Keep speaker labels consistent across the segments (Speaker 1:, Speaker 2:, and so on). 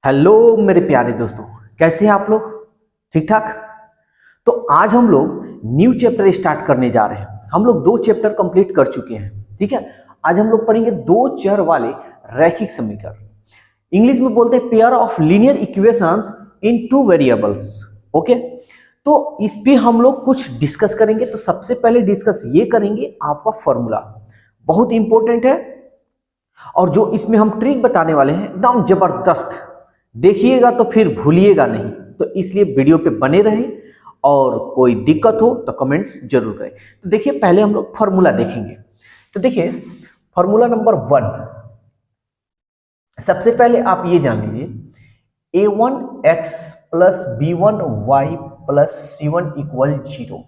Speaker 1: Hello मेरे प्यारे दोस्तों, कैसे हैं आप लोग? ठीक ठाक। तो आज हम लोग न्यू चैप्टर स्टार्ट करने जा रहे हैं। हम लोग 2 चैप्टर कंप्लीट कर चुके हैं, ठीक है। आज हम लोग पढ़ेंगे 2 चर वाले रैखिक समीकरण। इंग्लिश में बोलते हैं pair of linear equations in 2 variables. Okay, तो इस पे हम लोग कुछ डिस्कस करेंगे। तो सबसे पहले डिस्कस ये करेंगे आपका फॉर्मूला, बहुत इंपॉर्टेंट है। और जो इसमें हम ट्रिक बताने वाले हैं एकदम जबरदस्त, देखिएगा तो फिर भूलिएगा नहीं। तो इसलिए वीडियो पे बने रहें और कोई दिक्कत हो तो कमेंट्स जरूर करें। तो देखिए, पहले हम लोग फॉर्मूला देखेंगे। तो देखिए, फॉर्मूला नंबर 1, सबसे पहले आप ये जान लीजिए a1x plus b1y plus c1 equal 0,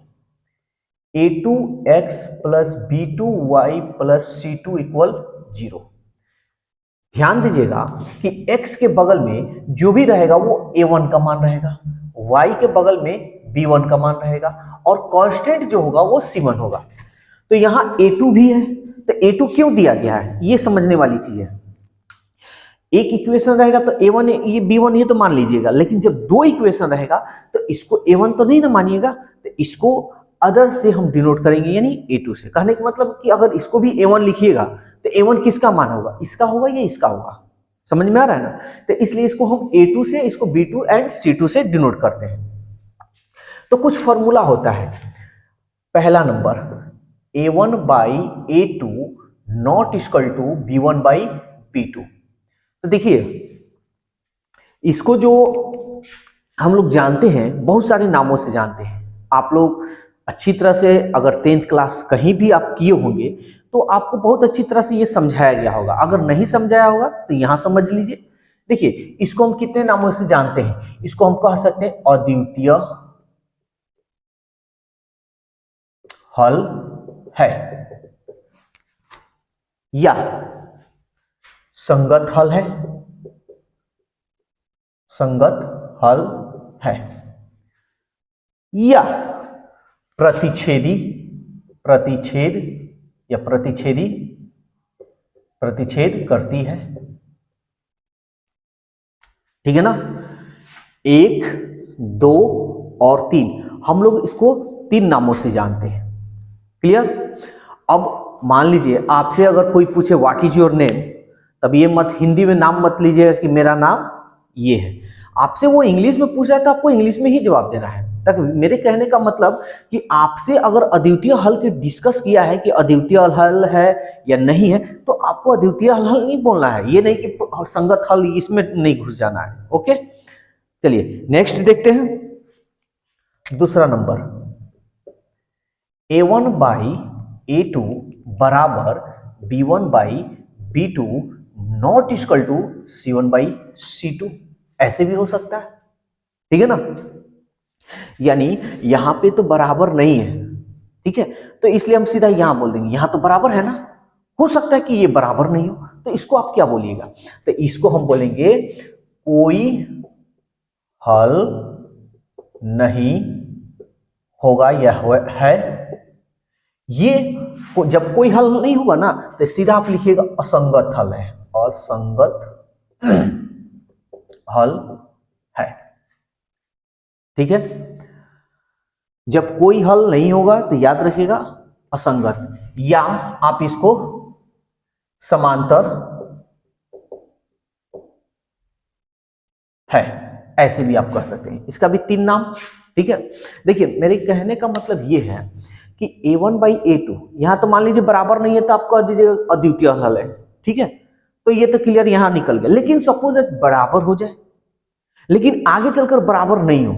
Speaker 1: a2x plus b2y plus c2 equal 0। ध्यान दीजिएगा कि x के बगल में जो भी रहेगा वो a1 का मान रहेगा, y के बगल में b1 का मान रहेगा और कांस्टेंट जो होगा वो c1 होगा। तो यहाँ a2 भी है, तो a2 क्यों दिया गया है ये समझने वाली चीज है। एक इक्वेशन रहेगा तो a1 ये b1 ये तो मान लीजिएगा, लेकिन जब 2 इक्वेशन रहेगा तो इसको a1 तो नहीं ना मानिएगा, तो इसको अदर से हम डिनोट करेंगे, यानी a2 से। कहने का मतलब कि अगर इसको भी a1 लिखिएगा तो a1 किसका मान होगा, इसका होगा या इसका होगा? समझ में आ रहा है ना? तो इसलिए इसको हम a2 से, इसको b2 एंड c2 से डिनोट करते हैं। तो कुछ फॉर्मूला होता है। पहला number a1 by a2 not equal to b1 by b2। तो देखिए, इसको जो हम लोग जानते हैं, बहुत सारे नामों से जानते हैं। आप लोग अच्छी तरह से अगर 10th क्लास कहीं भी आप किए होंगे तो आपको बहुत अच्छी तरह से ये समझाया गया होगा। अगर नहीं समझाया होगा तो यहां समझ लीजिए। देखिए, इसको हम कितने नामों से जानते हैं? इसको हम कह सकते हैं अद्वितीय हल है, या संगत हल है, संगत हल है, या प्रतिच्छेदी, प्रतिच्छेद या प्रतिच्छेदी, प्रतिच्छेद करती है। ठीक है ना? 1, 2 और 3, हम लोग इसको 3 नामों से जानते हैं। क्लियर? अब मान लीजिए आपसे अगर कोई पूछे व्हाट इज योर नेम, तब ये मत हिंदी में नाम मत लीजिएगा कि मेरा नाम ये है। आपसे वो इंग्लिश में पूछ रहा है तो आपको इंग्लिश में ही जवाब देना है। तक मेरे कहने का मतलब कि आपसे अगर अद्वितीय हल के डिस्कस किया है कि अद्वितीय हल है या नहीं है, तो आपको अद्वितीय हल नहीं बोलना है, ये नहीं कि संगत हल, इसमें नहीं घुस जाना है। ओके, चलिए नेक्स्ट देखते हैं। दूसरा नंबर a1 बाई a2 बराबर b1 by b2 not equal to c1 by c2, ऐसे भी हो सकता है। ठीक है ना? यानी यहां पे तो बराबर नहीं है, ठीक है, तो इसलिए हम सीधा यहां बोल देंगे यहां तो बराबर है ना। हो सकता है कि ये बराबर नहीं हो, तो इसको आप क्या बोलिएगा? तो इसको हम बोलेंगे कोई हल नहीं होगा या है। ये जब कोई हल नहीं होगा ना तो सीधा आप लिखिएगा असंगत हल है, असंगत हल है। ठीक है? जब कोई हल नहीं होगा तो याद रखिएगा असंगत, या आप इसको समांतर है, ऐसे भी आप कह सकते हैं। इसका भी 3 नाम। ठीक है? देखिए, मेरे कहने का मतलब ये है कि a1 बाई a2 यहां तो मान लीजिए बराबर नहीं है तो आप कह दीजिए अद्वितीय हल है। ठीक है? तो ये तो क्लियर यहां निकल गया। लेकिन सपोज बराबर हो जाए, लेकिन आगे चलकर बराबर नहीं हो,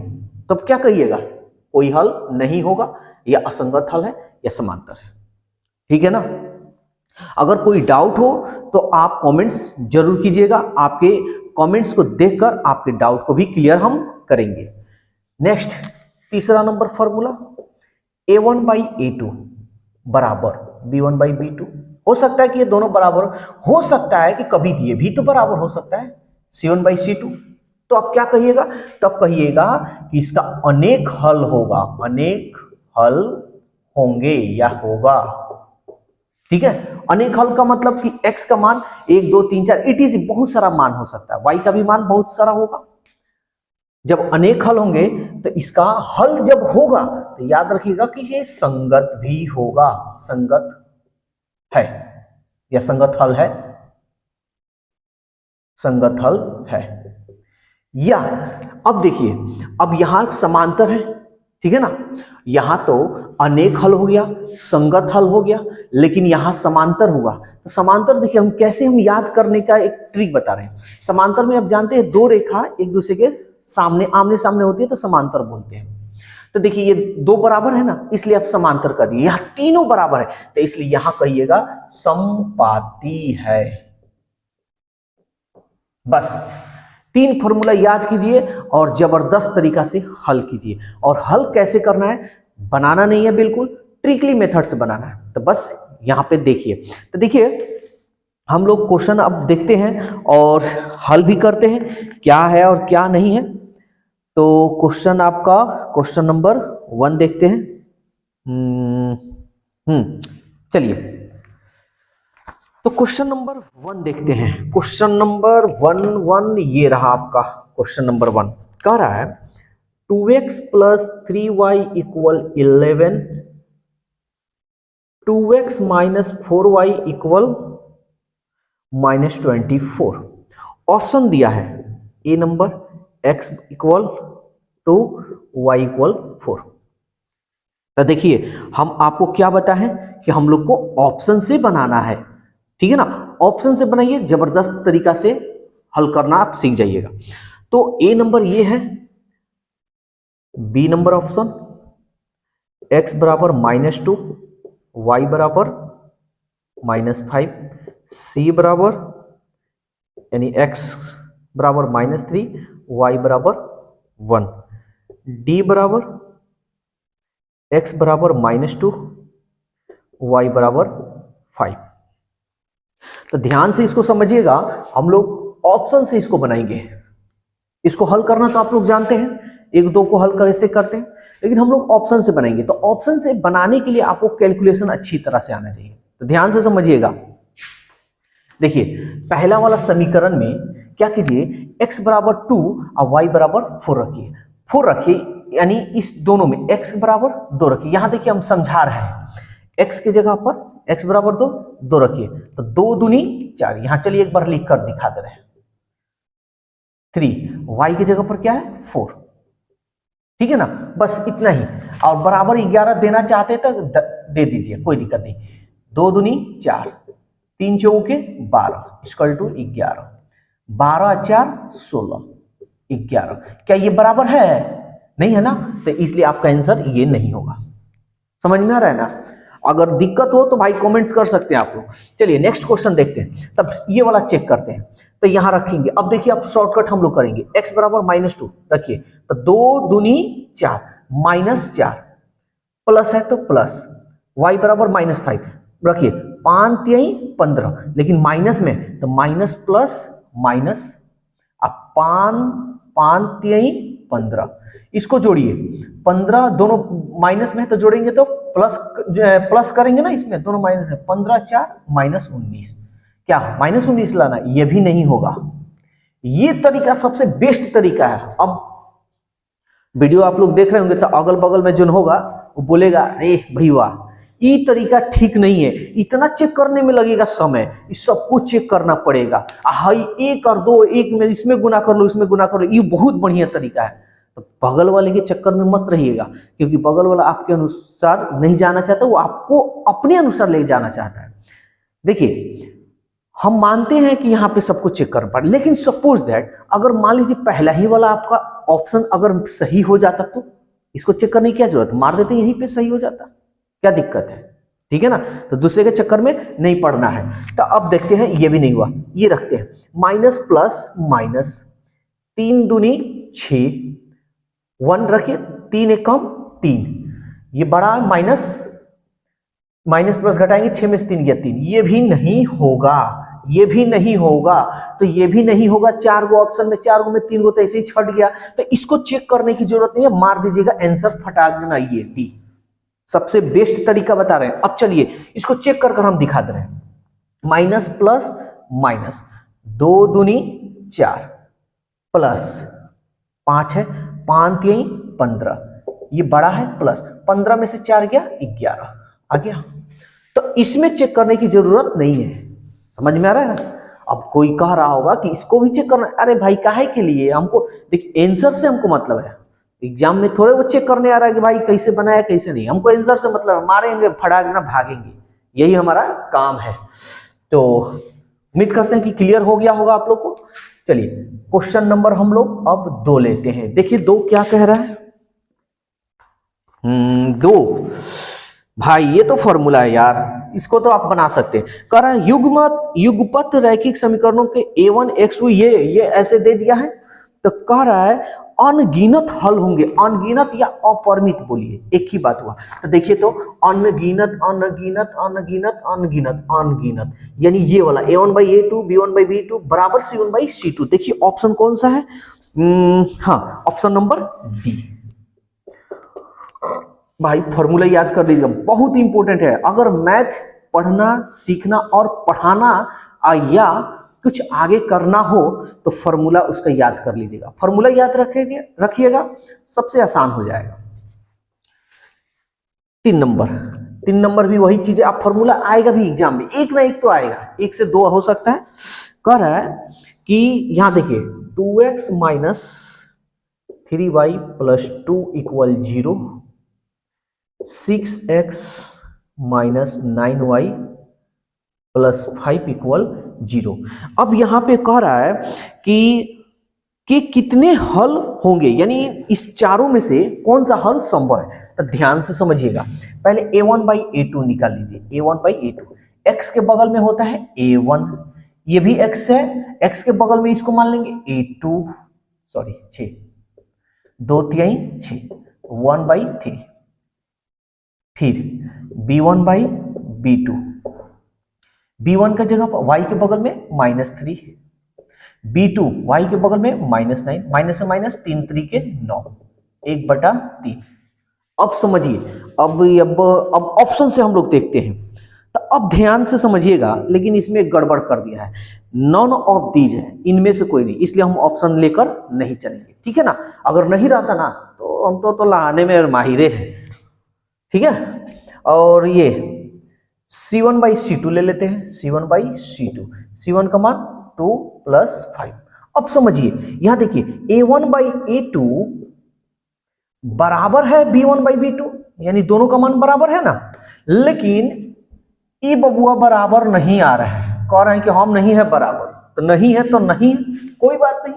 Speaker 1: तब क्या कहिएगा? कोई हल नहीं होगा, या असंगत हल है, या समांतर है। ठीक है ना? अगर कोई डाउट हो तो आप कमेंट्स जरूर कीजिएगा। आपके कमेंट्स को देखकर आपके डाउट को भी क्लियर हम करेंगे। नेक्स्ट, तीसरा number formula a1 by a2 बराबर b1 बाई b2। हो सकता है कि ये दोनों बराबर हो सकता है कि कभी ये भी तो बराबर हो सकता है c1 बाई c2। तो आप क्या कहिएगा? तब कहिएगा कि इसका अनेक हल होगा, अनेक हल होंगे या होगा। ठीक है, अनेक हल का मतलब कि x का मान 1 2 3 4 इट इज बहुत सारा मान हो सकता है, y का भी मान बहुत सारा होगा। जब अनेक हल होंगे तो इसका हल जब होगा तो याद रखिएगा कि ये संगत भी होगा, संगत है या संगत हल है, संगत हल है। या अब देखिए, अब यहां समांतर है, ठीक है ना, यहां तो अनेक हल हो गया, संगत हल हो गया, लेकिन यहां समांतर हुआ। तो समांतर देखिए हम कैसे हम याद करने का एक ट्रिक बता रहे हैं। समांतर में आप जानते हैं दो रेखा एक दूसरे के सामने आमने सामने होती है तो समांतर बोलते हैं। तो देखिए ये दो बराबर है ना, इसलिए आप समांतर कर दिए, यहां तीनों बराबर है तो इसलिए यहां कहिएगा समपाती है। बस 3 फॉर्मूला याद कीजिए और जबरदस्त तरीका से हल कीजिए। और हल कैसे करना है, बनाना नहीं है, बिल्कुल ट्रिकली मेथड से बनाना है। तो बस यहां पे देखिए, तो देखिए हम लोग क्वेश्चन अब देखते हैं और हल भी करते हैं क्या है और क्या नहीं है। तो क्वेश्चन आपका क्वेश्चन नंबर 1 देखते हैं। चलिए तो क्वेश्चन नंबर 1 देखते हैं। क्वेश्चन नंबर 1 ये रहा आपका क्वेश्चन नंबर 1। कह रहा है 2x + 3y = 11, 2x - 4y = -24। Option दिया है ए नंबर x = 2 y = 4। तो देखिए हम आपको क्या बताएं कि हम लोग को ऑप्शन से बनाना है, ठीक है ना, ऑप्शन से बनाइए, जबरदस्त तरीका से हल करना आप सीख जाइएगा। तो ए नंबर ये है, बी नंबर ऑप्शन x बराबर -2, y बराबर -5, सी बराबर यानी x बराबर -3, y बराबर 1, डी बराबर x बराबर -2, y बराबर 5। तो ध्यान से इसको समझिएगा, हम लोग ऑप्शन से इसको बनाएंगे। इसको हल करना तो आप लोग जानते हैं, 1 2 को हल कैसे करते हैं, लेकिन हम लोग ऑप्शन से बनाएंगे। तो ऑप्शन से बनाने के लिए आपको कैलकुलेशन अच्छी तरह से आना चाहिए। तो ध्यान से समझिएगा। देखिए पहला वाला समीकरण में क्या कीजिए, x बराबर 2 और y बराबर 4 रखिए, 4 रखिए, यानी इस दोनों में x बराबर 2 रखिए। यहां देखिए हम समझा रहे हैं, x की जगह पर x बराबर 2 रखिए, तो 2 दूनी 4। यहां चलिए एक बार लिख कर दिखा दे रहे हैं, 3, y की जगह पर क्या है 4, ठीक है ना, बस इतना ही। और बराबर 11 देना चाहते तो दे दीजिए, कोई दिक्कत नहीं। 2 दूनी 4, 3 चौके 12 = 11, 12 4 16, 11। क्या ये बराबर है? नहीं है ना, तो इसलिए आपका आंसर ये नहीं होगा। समझ में आ रहा है ना? अगर दिक्कत हो तो भाई कमेंट्स कर सकते हैं आप लोग। चलिए नेक्स्ट क्वेश्चन देखते हैं, तब ये वाला चेक करते हैं। तो यहां रखेंगे, अब देखिए अब शॉर्टकट हम लोग करेंगे, x बराबर -2 रखिए, तो 2 दूनी 4, -4, प्लस है तो प्लस, y बराबर -5 रखिए, 5 3 15, लेकिन माइनस में तो माइनस प्लस माइनस, अब 5 3 15, इसको जोड़िए, 15 दोनों माइनस में है तो जोड़ेंगे तो प्लस करेंगे ना, इसमें दोनों माइनस है, 15 4 -19। क्या -19 लाना? ये भी नहीं होगा। ये तरीका सबसे बेस्ट तरीका है। अब वीडियो आप लोग देख रहे होंगे तो अगल बगल में जो होगा वो बोलेगा अरे भैया ये तरीका ठीक नहीं है, इतना चेक करने में लगेगा समय, इस सब कुछ चेक करना पड़ेगा, हाई 1 और 2 1 में इसमें गुना कर लो, इसमें गुना कर लो, ये बहुत बढ़िया तरीका है। तो बगल वाले के चक्कर में मत रहिएगा, क्योंकि बगल वाला आपके अनुसार नहीं जाना चाहता, वो आपको अपने अनुसार ले जाना चाहता है। देखिए हम मानते हैं कि यहाँ पे सब कुछ चेक करना पड़े, लेकिन सपोज दैट अगर मान लीजिए पहला ही वाला आपका ऑप्शन अगर सही हो जाता तो इसको चेक करने की क्या जरूरत, मार देते यहीं पे सही हो जाता, क्या दिक्कत है? ठीक है ना, तो दूसरे के चक्कर में नहीं पड़ना है। तो अब देखते हैं, ये भी नहीं हुआ, ये रखते हैं, माइनस प्लस माइनस, 3 दूनी 6, 1 रखिए, 3 एक कम 3, ये बड़ा माइनस प्लस घटाएंगे, 6 में से 3 गया 3, ये भी नहीं होगा, ये भी नहीं होगा, तो ये भी नहीं होगा। 4 गो ऑप्शन में 4 गो में 3 गो तो ऐसे ही छट गया, तो इसको चेक करने की जरूरत नहीं है, मार दीजिएगा, आंसर फटाक देना, ये डी। सबसे बेस्ट तरीका बता रहे हैं। अब चलिए इसको चेक कर हम दिखा दे रहे हैं। माइनस प्लस माइनस, 2 दूनी 4 प्लस 5 है, 5 3 15, ये बड़ा है प्लस 15 में से 4 गया 11 आ गया। तो इसमें चेक करने की जरूरत नहीं है, समझ में आ रहा है ना। अब कोई कह रहा होगा कि इसको भी चेक करना, अरे भाई काहे के लिए, हमको देखिए आंसर से हमको मतलब है, एग्जाम में थोड़े वो चेक करने आ रहा है कि भाई कैसे बनाया कैसे नहीं, हमको आंसर से मतलब है, मारेंगे फटाक ना भागेंगे, यही हमारा काम है। तो उम्मीद करते हैं कि क्लियर हो गया होगा आप लोग को। चलिए क्वेश्चन नंबर हम लोग अब 2 लेते हैं। देखिए 2 क्या कह रहा है, 2 भाई ये तो फॉर्मूला है यार, इसको तो आप बना सकते हैं। कह रहा है युगपत रैखिक समीकरणों के a1 x2 ये ऐसे दे दिया है, तो कह रहा है अनगिनत हल होंगे, अनगिनत या अपरिमित बोलिए, एक ही बात हुआ। तो देखिए तो अनगिनत अनगिनत अनगिनत अनगिनत अनगिनत, यानी ये वाला a1/a2 b1/b2 बराबर c1/c2। देखिए ऑप्शन कौन सा है, हाँ ऑप्शन नंबर डी। भाई फॉर्मूला याद कर लीजिएगा, बहुत इंपॉर्टेंट है। अगर मैथ पढ़ना सीखना और पढ़ाना या कुछ आगे करना हो तो फॉर्मूला उसका याद कर लीजिएगा। फॉर्मूला याद रखिएगा, सबसे आसान हो जाएगा। 3 नंबर भी वही चीज है। आप फॉर्मूला आएगा भी एग्जाम में, एक ना एक तो आएगा, 1 से 2 हो सकता है। कह रहा है कि यहां देखिए 2x minus 3y plus 2 equal 0, 6x minus 9y plus 5 equal 0। अब यहां पे कह रहा है कि कितने हल होंगे, यानी इस चारों में से कौन सा हल संभव है। तो ध्यान से समझिएगा, पहले a1/a2 निकाल लीजिए। a1/a2 x के बगल में होता है a1, ये भी x है, x के बगल में इसको मान लेंगे a2, सॉरी 6 2 3 6 1/3, फिर b1/b2, b1 का जगह पर y के बगल में -3, b2 y के बगल में -9, माइनस से माइनस 3 3 के 9, 1/3। अब समझिए, अब ऑप्शन से हम लोग देखते हैं। तो अब ध्यान से समझिएगा, लेकिन इसमें गड़बड़ कर दिया है, नॉन ऑफ दीज है, इनमें से कोई नहीं, इसलिए हम ऑप्शन लेकर नहीं चलेंगे, ठीक है ना। अगर नहीं रहता ना तो हम तो लगाने में माहिरे हैं, ठीक है। और ये c1/c2 ले लेते हैं, c1/c2, c1 का मान 2 + 5। अब समझिए यहां देखिए a1/a2 बराबर है b1/b2, यानी दोनों का मान बराबर है ना, लेकिन ये बबुआ बराबर नहीं आ रहा है, कह रहे हैं कि हम नहीं है बराबर, तो नहीं है तो नहीं है, कोई बात नहीं।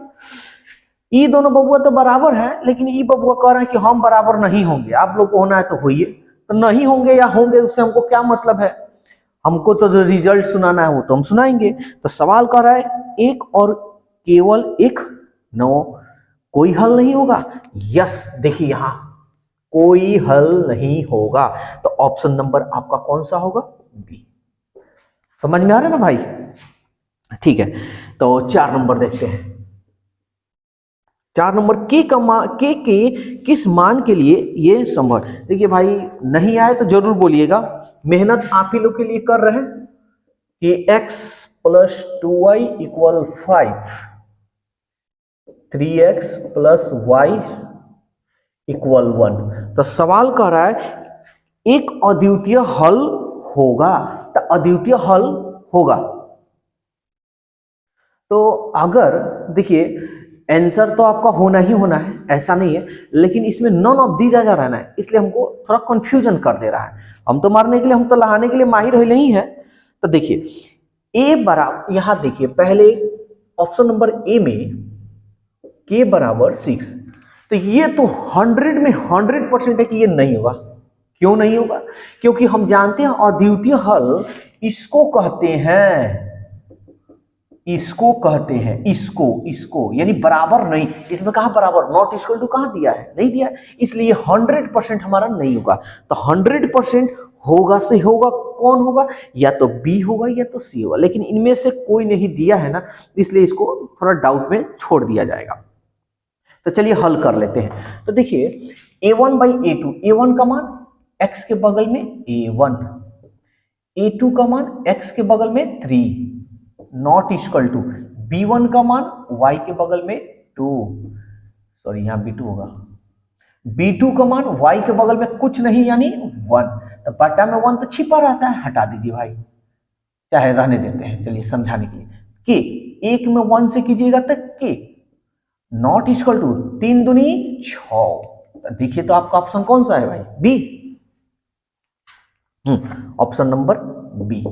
Speaker 1: ये दोनों बबुआ तो बराबर है, लेकिन ये बबुआ कह रहे हैं कि हम बराबर नहीं होंगे, आप लोग को होना है तो होइए। तो नहीं होंगे या होंगे उससे हमको क्या मतलब है, हमको तो जो रिजल्ट सुनाना है वो तो हम सुनाएंगे। तो सवाल कर रहा है एक और केवल एक, नो कोई हल नहीं होगा। यस देखिए यहां कोई हल नहीं होगा, तो ऑप्शन नंबर आपका कौन सा होगा, बी। समझ में आ रहा है ना भाई, ठीक है। तो 4 नंबर देखते हैं। 4 नंबर के किस मान के लिए ये संभव। देखिए भाई नहीं आए तो जरूर बोलिएगा, मेहनत आप ही लोग के लिए कर रहे हैं कि x + 2y = 5, 3x + y = 1। तो सवाल कह रहा है एक अद्वितीय हल होगा, तो अद्वितीय हल होगा। तो अगर देखिए आंसर तो आपका होना ही होना है, ऐसा नहीं है, लेकिन इसमें नॉन ऑफ दीज आ रहना है, इसलिए हमको थोड़ा कंफ्यूजन कर दे रहा है। हम तो मारने के लिए, हम तो लगाने के लिए माहिर नहीं है। तो देखिए a बराबर, यहां देखिए पहले ऑप्शन नंबर ए में k = 6, तो ये तो 100 में 100% है कि ये नहीं होगा। क्यों नहीं होगा, क्योंकि हम जानते हैं अद्वितीय हल इसको कहते हैं, इसको कहते हैं, इसको यानी बराबर नहीं, इसमें कहा बराबर, नॉट इक्वल टू कहां दिया है, नहीं दिया है, इसलिए 100% हमारा नहीं होगा। तो 100% होगा से होगा, कौन होगा, या तो बी होगा या तो सी होगा, लेकिन इनमें से कोई नहीं दिया है ना, इसलिए इसको थोड़ा डाउट में छोड़ दिया जाएगा। तो चलिए हल कर लेते हैं। तो देखिए a1/a2, a1 का मान x के बगल में a1, a2 का मान x के बगल में 3, नॉट इक्वल टू b1 का मान y के बगल में 2, सॉरी यहां b2 होगा, b2 का मान y के बगल में कुछ नहीं यानी 1, तो बटा में 1 तो छिपा रहता है, हटा दीजिए भाई, चाहे रहने देते हैं, चलिए समझाने के लिए। के एक में 1 से कीजिएगा तो के नॉट इक्वल टू 3 दूनी 6, देखिए तो आपका ऑप्शन कौन सा है भाई, B, option number B.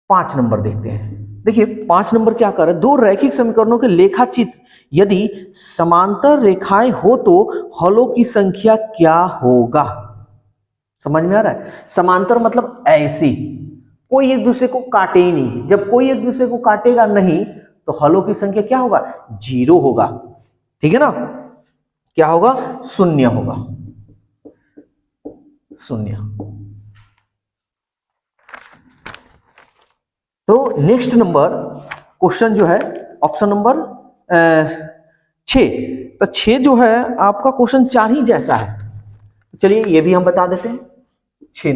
Speaker 1: 5 number देखते हैं, देखिए 5 नंबर क्या कर रहा है, दो रैखिक समीकरणों के लेखाचित्र यदि समांतर रेखाएं हो तो हलों की संख्या क्या होगा। समझ में आ रहा है, समांतर मतलब ऐसी, कोई एक दूसरे को काटे ही नहीं, जब कोई एक दूसरे को काटेगा नहीं तो हलों की संख्या क्या होगा, 0 होगा, ठीक है ना, क्या होगा, 0 होगा, 0। तो नेक्स्ट नंबर क्वेश्चन जो है ऑप्शन नंबर 6, तो 6 जो है आपका क्वेश्चन 4 ही जैसा है, चलिए ये भी हम बता देते हैं। 6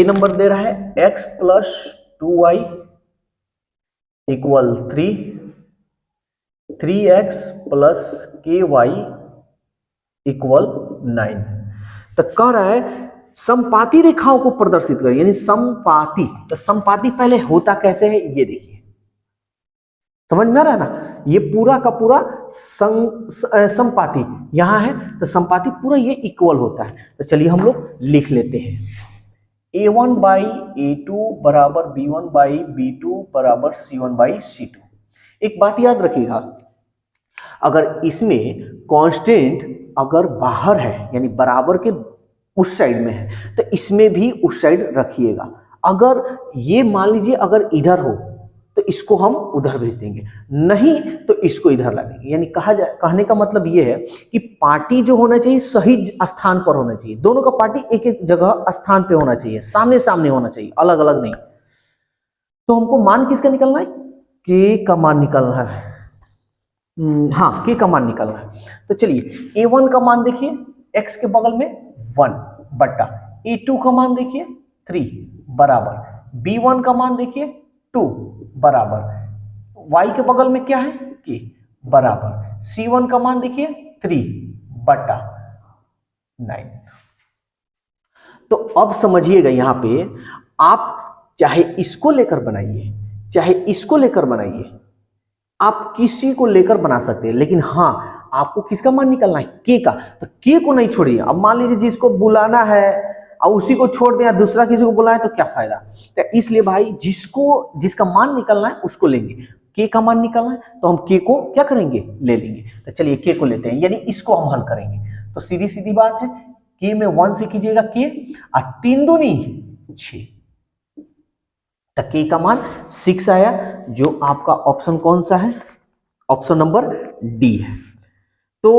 Speaker 1: नंबर दे रहा है x plus 2y equal 3, 3x plus ky equal 9, तो कह रहा है समपाती रेखाओं को प्रदर्शित करें, यानी समपाती, तो समपाती पहले होता कैसे है ये देखिए, समझ में आ रहा है ना, ये पूरा का पूरा समपाती यहां है, तो समपाती पूरा ये इक्वल होता है, तो चलिए हम लोग लिख लेते हैं, a1 बाई a2 बराबर b1 बाई b2 बराबर c1 बाई c2। एक बात याद रखिएगा, अगर इसमें कांस्टेंट अगर बाहर है यानी बराबर के उस साइड में है तो इसमें भी उस साइड रखिएगा, अगर ये मान लीजिए अगर इधर हो तो इसको हम उधर भेज देंगे, नहीं तो इसको इधर लगेंगे, यानी कहने का मतलब ये है कि पार्टी जो होना चाहिए सही स्थान पर होना चाहिए, दोनों का पार्टी एक एक जगह स्थान पे होना चाहिए, सामने सामने होना चाहिए, अलग अलग नहीं। तो हमको मान किसका निकलना है, के का मान निकलना है, हाँ के का मान निकलना है, तो चलिए a1 का मान देखिए x के बगल में 1 बट्टा a2 का मान देखिए 3 बराबर b1 का मान देखिए 2 बराबर y के बगल में क्या है k बराबर c1 का मान देखिए 3 बट्टा 9। तो अब समझिएगा यहां पे आप चाहे इसको लेकर बनाइए चाहे इसको लेकर बनाइए, आप किसी को लेकर बना सकते हैं, लेकिन हाँ आपको किसका मान निकालना है, के का, तो के को नहीं छोड़िए। अब मान लीजिए जिसको बुलाना है और उसी को छोड़ दें या दूसरा किसी को बुलाए तो क्या फायदा, तो इसलिए भाई जिसका मान निकालना है उसको लेंगे, के का मान निकालना है तो हम के को क्या करेंगे, ले लेंगे, तो चलिए के को लेते हैं, यानी इसको हम हल करेंगे। तो सीधी सीधी बात है, के में 1 से कीजिएगा के और 3 दूनी 6, तो के का मान 6 आया, जो आपका ऑप्शन कौन सा है, ऑप्शन नंबर डी है। तो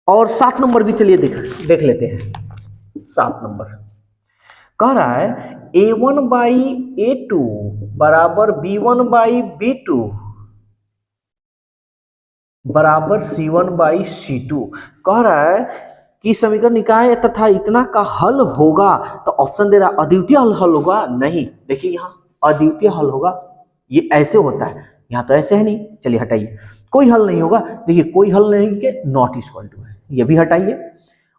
Speaker 1: और 7 नंबर भी चलिए देख लेते हैं। 7 नंबर कह रहा है a1 बाई a2 बराबर b1 बाई b2 बराबर c1 बाई c2, कह रहा है कि समीकरण निकाय तथा इतना का हल होगा, तो ऑप्शन दे रहा है अद्वितीय हल होगा, नहीं, देखिए यहाँ अद्वितीय हल होगा, ये ऐसे होता है, यहाँ तो ऐसे है नहीं, चलिए हटाइए, कोई हल नहीं होगा, देखिए कोई हल नहीं के नॉट इक्वल टू है, ये भी हटाइए,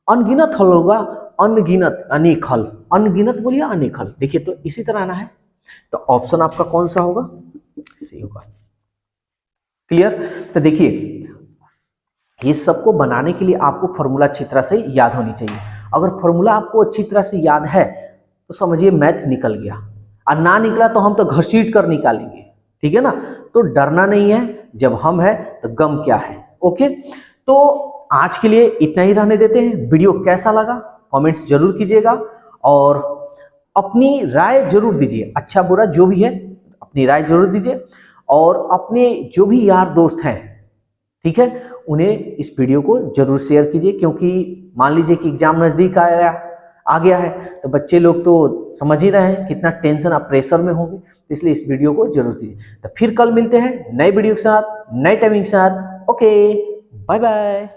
Speaker 1: अनगिनत हल होगा, अनगिनत अनेक हल, अनगिनत बोलिए अनेक हल, देखिए तो इसी तरह आना है, तो ऑप्शन आपका कौन सा होगा, सी होगा। क्लियर, तो देखिए ये सबको बनाने के लिए आपको फॉर्मूला अच्छी तरह से याद होनी चाहिए, अगर फॉर्मूला आपको अच्छी तरह से याद है तो समझिए मैथ निकल गया, और ना निकला तो हम तो घसीट कर निकालेंगे, ठीक है ना, तो डरना नहीं है, जब हम है तो गम क्या है। ओके, तो आज के लिए इतना ही रहने देते हैं, वीडियो कैसा लगा कमेंट्स जरूर कीजिएगा और अपनी राय जरूर दीजिए, अच्छा बुरा जो भी है अपनी राय जरूर दीजिए, और अपने जो भी यार दोस्त हैं, ठीक है, उन्हें इस वीडियो को जरूर शेयर कीजिए, क्योंकि मान लीजिए कि एग्जाम नजदीक आया आ गया है। तो बच्चे लोग तो समझ ही रहे हैं कितना टेंशन और प्रेशर में होंगे, इसलिए इस वीडियो को जरूर दीजिए। तो फिर कल मिलते हैं नए वीडियो के साथ, नए टाइमिंग के साथ। Okay, bye bye.